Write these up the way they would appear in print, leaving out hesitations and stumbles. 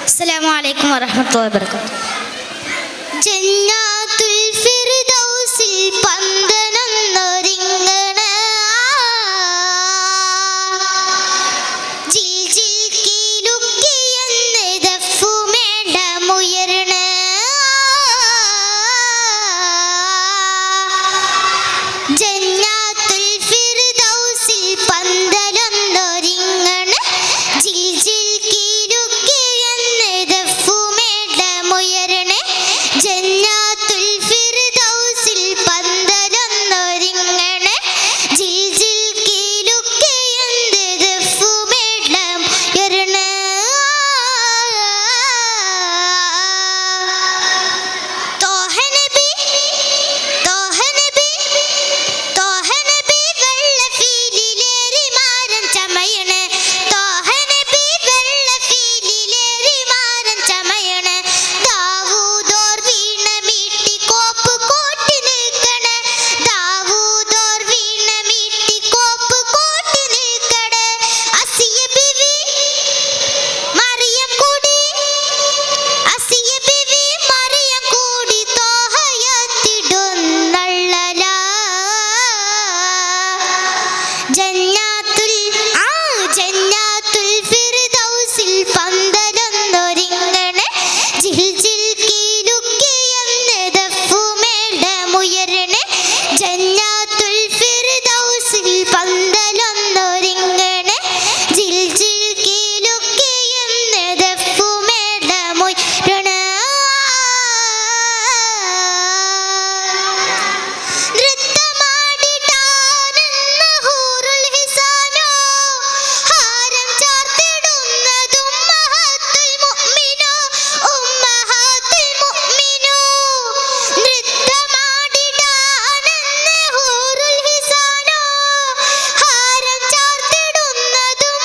അസ്സലാമു അലൈക്കും വറഹ്മത്തുള്ളാഹി വബറകാതുഹു. ജന്നാത്തുൽ ഫിർദൗസിൽ പന്തനൊന്നൊരുങ്ങണ ജിൽ ജിൽ കീലുക്കിയെന്ന് ദഫുമേടമുയർണ ജന്നാത്തുൽ ഫിർദൗസിൽ പന്തനൊന്നൊരുങ്ങണ ജിൽ ജിൽ കീലുക്കിയെന്ന് ദഫുമേടമുയർണ ജന്നാത്തുൽ ഫിർദൗസിൽ പന്തലൊന്നൊരുങ്ങണ ജിൽ ജിൽ കീലുക്കിയെന്ന് ദഫുമേടമുയർണ തോഹ നബി വെള്ളഫീലിലേറി മാരൻ ചമയണ തോഹ നബി വെള്ളഫീലിലേറി മാരൻ ചമയണ ദാവൂദോർ വീണ മീട്ടി കോപ്പ് കോട്ടി നിൽക്കണ ദാവൂദോർ വീണ മീട്ടി കോപ്പ് കോട്ടി നിൽക്കണ അസിയ ബിവി മറിയം കൂടി അസിയ ബിവി മറിയം കൂടി തോഹയത്തിടുന്നള്ളല ജന്നാത്തുൽ ഫിർദൗസിൽ പന്തലൊന്നൊരുങ്ങണ ജിൽ ജിൽ കീലുക്കിയെന്ന് ദഫുമേടമുയർണ ജന്നാത്തുൽ ഫിർദൗസിൽ പന്തലൊന്നൊരുങ്ങണ ജിൽ ജിൽ കീലുക്കിയെന്ന് ദഫുമേടമുയർണ നൃത്തമാടിടാനെന്ന ഹൂറുൽ ഹിസാനോ ഹാരം ചാർത്തിടുന്നതും ഉമ്മഹാത്തുൽ മുഅ്മിനോ നൃത്തമാടിടാനെന്ന ഹൂറുൽ ഹിസാനോ ഹാരം ചാർത്തിടുന്നതും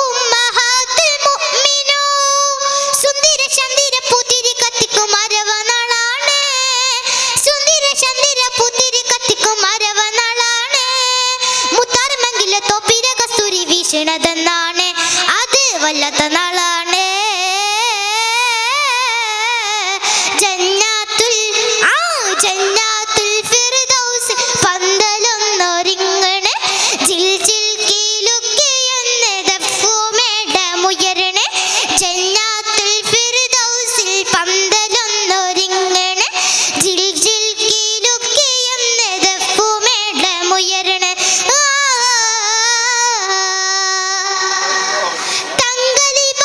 ഉമ്മഹാത്തുൽ മുഅ്മിനോ സുന്ദര ചന്ദിര പുതിരി കത്തിക്കും അരവനാളാണ് സുന്ദര ചന്ദിര പുതിരി കത്തിക്കും അരവനാളാണ് മുത്താരമംഗില തോപ്പിര കസ്തൂരി വീശണതെന്നാണ് അത് വല്ലാത്ത നാളാണ് ജന്നാത്തുൽ ഫിർദൗസ് പന്തലൊന്നൊരുങ്ങണ ജിൽ ജിൽ കീലുക്കിയെന്ന് ദഫുമേടമുയർണ ജന്നാത്തുൽ ഫിർദൗസിൽ പന്തലൊന്നൊരുങ്ങണ ജിൽ ജിൽ കീലുക്കിയെന്ന് ദഫുമേടമുയർണ തങ്കലിബ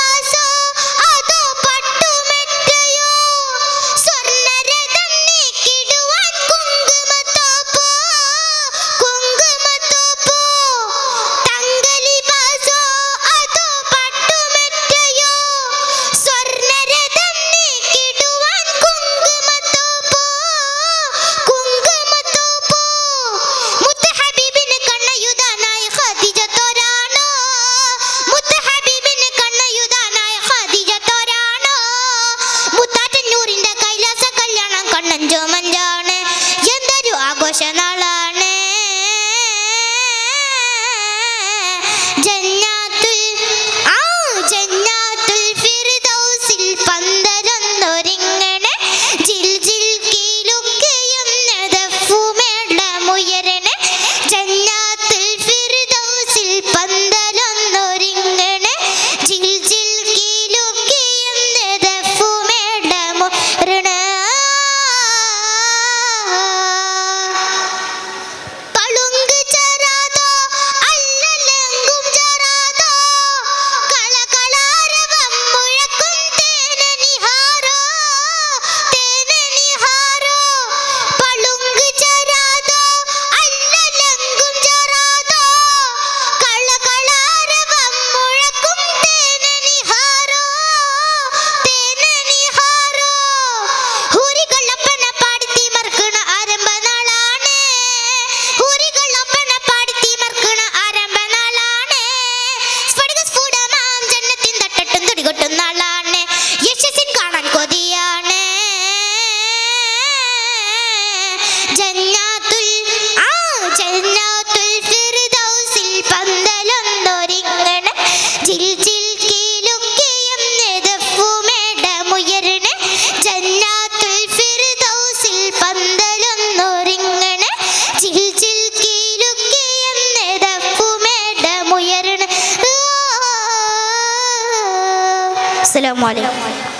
അസ്സലാമു അലൈക്കും.